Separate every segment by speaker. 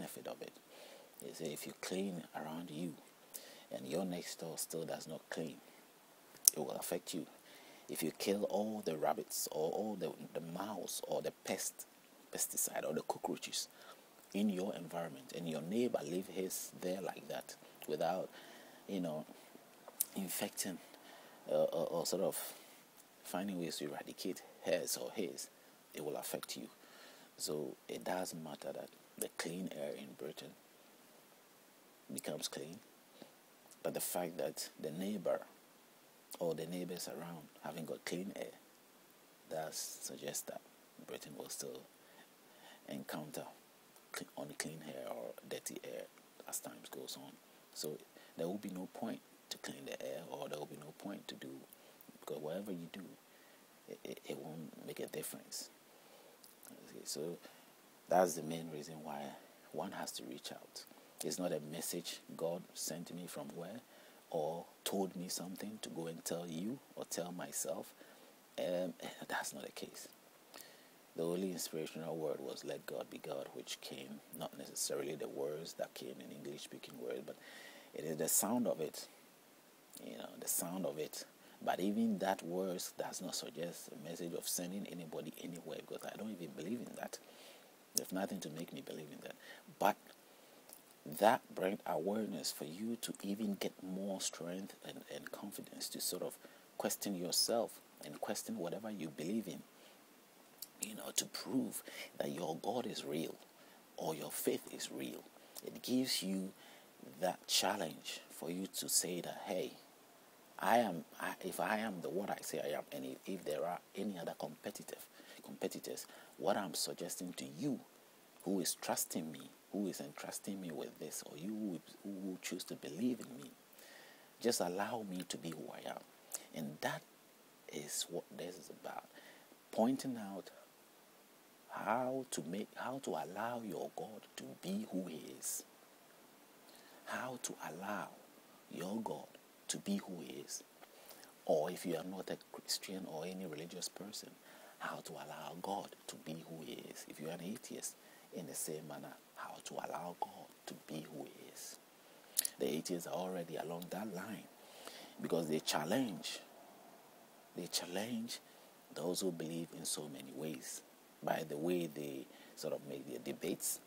Speaker 1: benefit of it. They say if you clean around you and your next door still does not clean, it will affect you. If you kill all the rabbits or all the mouse or the pesticide or the cockroaches in your environment, and your neighbor leave his there like that without, infecting or sort of finding ways to eradicate hers or his, it will affect you. So it doesn't matter that the clean air in Britain becomes clean, but the fact that the neighbor or the neighbors around having got clean air does suggest that Britain will still encounter unclean air or dirty air as time goes on. So there will be no point to clean the air, or there will be no point to do, because whatever you do, it won't make a difference. Okay, so that's the main reason why one has to reach out. It's not a message God sent me from where, or told me something to go and tell you or tell myself. That's not the case. The only inspirational word was "let God be God," which came, not necessarily the words that came in English-speaking words, but it is the sound of it. The sound of it. But even that words does not suggest a message of sending anybody anywhere, because I don't even believe in that. There's nothing to make me believe in that. But that brings awareness for you to even get more strength and confidence to sort of question yourself and question whatever you believe in, to prove that your God is real or your faith is real. It gives you that challenge for you to say that, hey, if I am what I say I am, and if there are any other competitors, what I'm suggesting to you, who is trusting me, who is entrusting me with this, or you who choose to believe in me, just allow me to be who I am. And that is what this is about. Pointing out how to allow your God to be who He is. How to allow your God to be who He is. Or if you are not a Christian or any religious person, how to allow God to be who He is. If you are an atheist, in the same manner, how to allow God to be who He is. The atheists are already along that line, because they challenge those who believe in so many ways, by the way they sort of make their debates,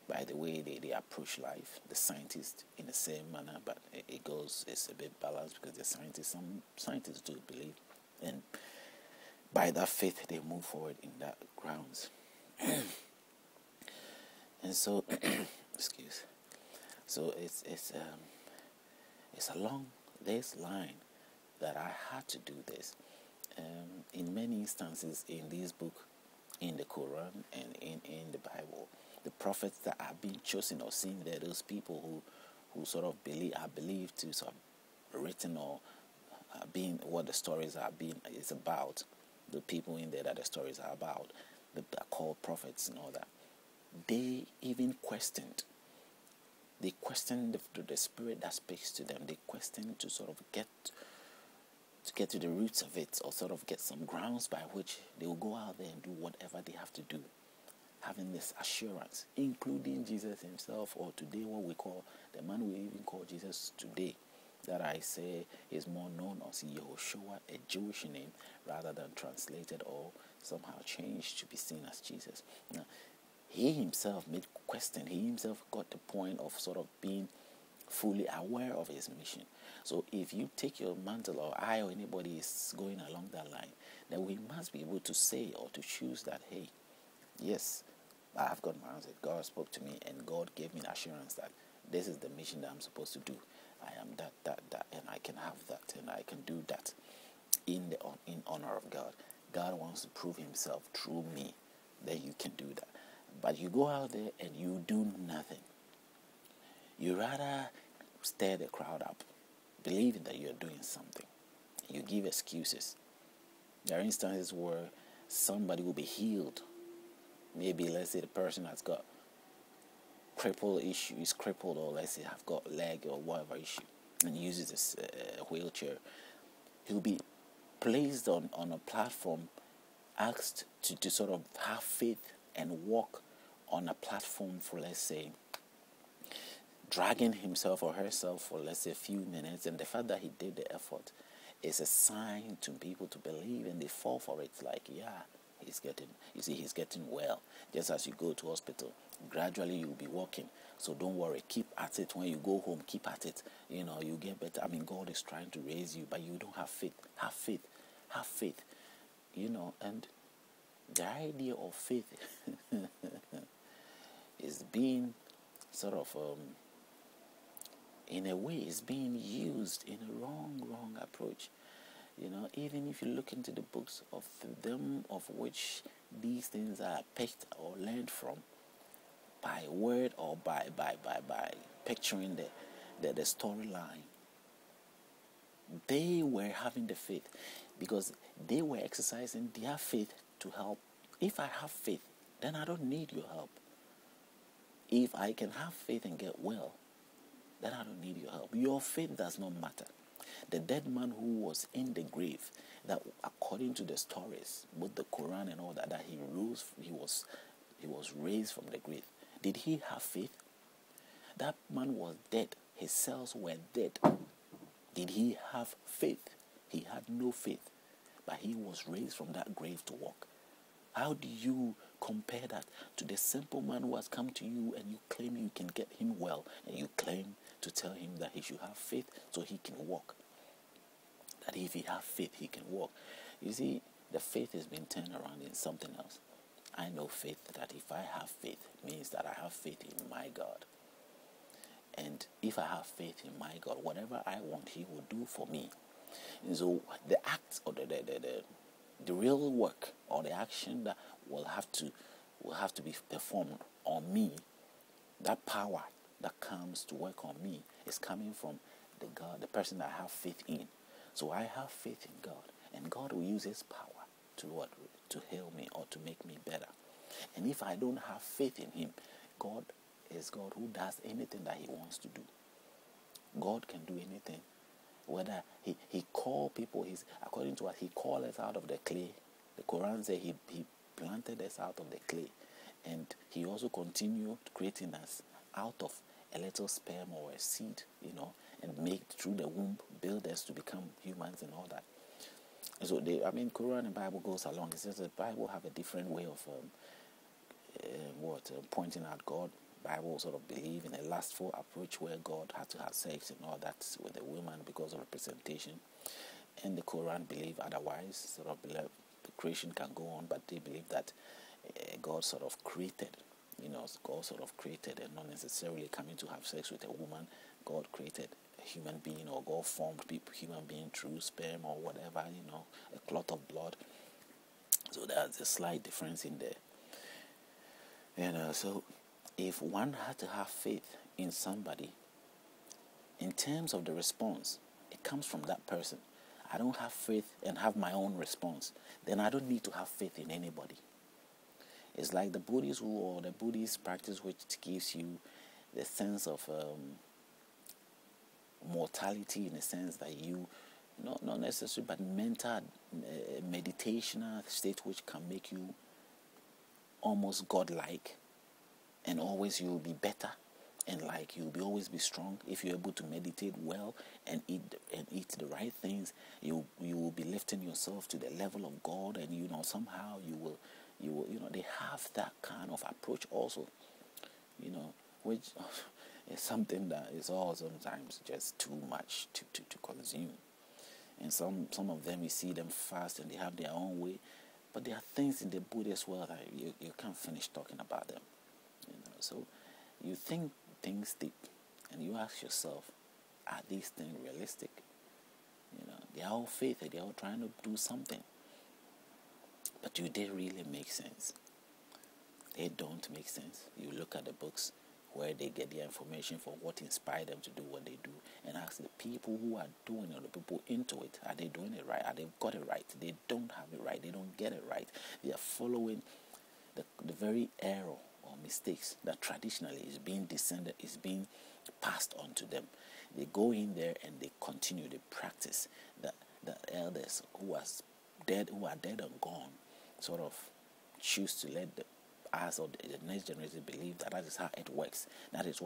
Speaker 1: by the way they approach life. The scientists in the same manner, but it's a bit balanced, because some scientists do believe, and by that faith they move forward in that grounds. And so, so it's along this line that I had to do this. In many instances in this book, in the Quran and in the Bible, the prophets that are being chosen or seen there, those people who sort of are believed to sort of written or being what the stories is about, the people in there that the stories are about, that are called prophets and all that. They even questioned. They questioned the spirit that speaks to them. They questioned to sort of get to the roots of it, or sort of get some grounds by which they will go out there and do whatever they have to do, having this assurance, including Jesus himself, or today what we call, the man we even call Jesus today, that I say is more known as Yehoshua, a Jewish name, rather than translated or somehow changed to be seen as Jesus. Now, he himself made question. He himself got the point of sort of being fully aware of his mission. So if you take your mantle, or I or anybody is going along that line, then we must be able to say or to choose that, hey, yes, I have got my answer. God spoke to me, and God gave me an assurance that this is the mission that I'm supposed to do. I am that, and I can have that, and I can do that in honor of God. God wants to prove himself through me, that you can do that. But you go out there and you do nothing. You rather stir the crowd up, believing that you're doing something. You give excuses. There are instances where somebody will be healed. Maybe, let's say, the person has got is crippled, or let's say have got leg or whatever issue, and uses this wheelchair. He'll be placed on a platform, asked to sort of have faith and walk on a platform for, let's say, dragging himself or herself for, let's say, a few minutes, and the fact that he did the effort is a sign to people to believe, and they fall for it. Like, yeah, he's getting well. Just as you go to hospital, gradually you'll be walking. So don't worry, keep at it. When you go home, keep at it. You get better. I mean, God is trying to raise you, but you don't have faith. Have faith. Have faith. And the idea of faith is being sort of, in a way, is being used in a wrong approach. Even if you look into the books of them of which these things are picked or learned from, by word or by picturing the storyline, they were having the faith because they were exercising their faith to help. If I have faith, then I don't need your help. If I can have faith and get well, then I don't need your help. Your faith does not matter. The dead man who was in the grave, that according to the stories, both the Quran and all that, that he was raised from the grave. Did he have faith? That man was dead. His cells were dead. Did he have faith? He had no faith, but he was raised from that grave to walk. How do you compare that to the simple man who has come to you and you claim you can get him well, and you claim to tell him that he should have faith so he can walk? That if he has faith, he can walk. You see, the faith has been turned around in something else. I know faith, that if I have faith, means that I have faith in my God. And if I have faith in my God, whatever I want, he will do for me. And so the act or the real work or the action that will have to be performed on me, that power that comes to work on me, is coming from the person that I have faith in. So I have faith in God, and God will use his power to heal me or to make me better. And if I don't have faith in him, God is God who does anything that he wants to do. God can do anything. Whether he call people, according to what he called us out of the clay. The Quran says he planted us out of the clay, and he also continued creating us out of a little sperm or a seed, and make through the womb, build us to become humans and all that. And so Quran and Bible goes along. It says the Bible have a different way of pointing out God. Bible sort of believe in a lustful approach where God had to have sex and all that with the woman because of representation, and the Quran believe otherwise. Sort of believe the creation can go on, but they believe that God sort of created, God sort of created, and not necessarily coming to have sex with a woman. God created a human being, or God formed human being through sperm or whatever, a clot of blood. So there's a slight difference in there. So if one had to have faith in somebody, in terms of the response, it comes from that person. I don't have faith and have my own response, then I don't need to have faith in anybody. It's like the Buddhist practice, which gives you the sense of mortality, in the sense that you, not necessarily, but mental meditational state, which can make you almost godlike, and always you will be better, and like you'll always be strong if you're able to meditate well and eat the right things. You will be lifting yourself to the level of God, and somehow you will they have that kind of approach also, which is something that is all sometimes just too much to consume. And some of them, you see them fast and they have their own way, but there are things in the Buddhist world that you can't finish talking about them. So you think things deep, and you ask yourself, are these things realistic? They are all faith, they are all trying to do something, but do they really make sense? They don't make sense. You look at the books where they get their information for what inspired them to do what they do, and ask the people who are doing it, or the people into it, are they doing it right? Are they got it right? They don't have it right. They don't get it right. They are following the very error or mistakes that traditionally is being passed on to them. They go in there and they continue the practice that the elders who are dead and gone sort of choose to let us or the next generation believe that is how it works. That is what